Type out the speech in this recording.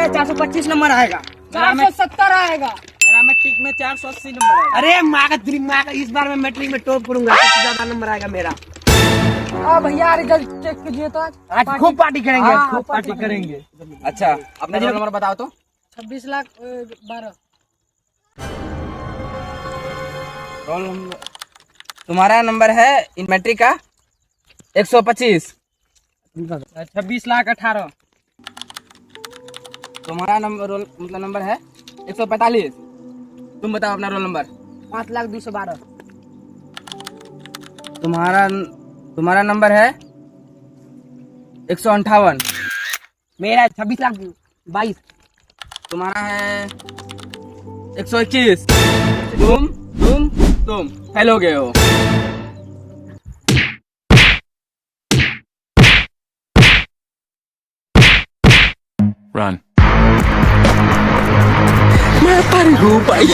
425 number आएगा। 470 आएगा। मेरा मैट्रिक में 480 नंबर आएगा। अरे माँ का इस बार मैं मैट्रिक में टॉप करूंगा, सबसे ज्यादा नंबर आएगा मेरा। भैया रिजल्ट चेक कीजिए तो आज खूब पार्टी करेंगे। हाँ, खूब पार्टी करेंगे। अच्छा, अपना रोल नंबर बताओ तो। 26,12,000। रोल नंबर तुम्हारा नंबर है इन मैट्रिक का 125। 26,18,000। तुम्हारा नंबर रोल मतलब नंबर है 145। तुम बताओ अपना रोल नंबर। 5,02,12। तुम्हारा नंबर है 158। मेरा 26,22,000। तुम्हारा है 121। तुम फेल हो गए हो। Run. मैं पर हूँ भाई।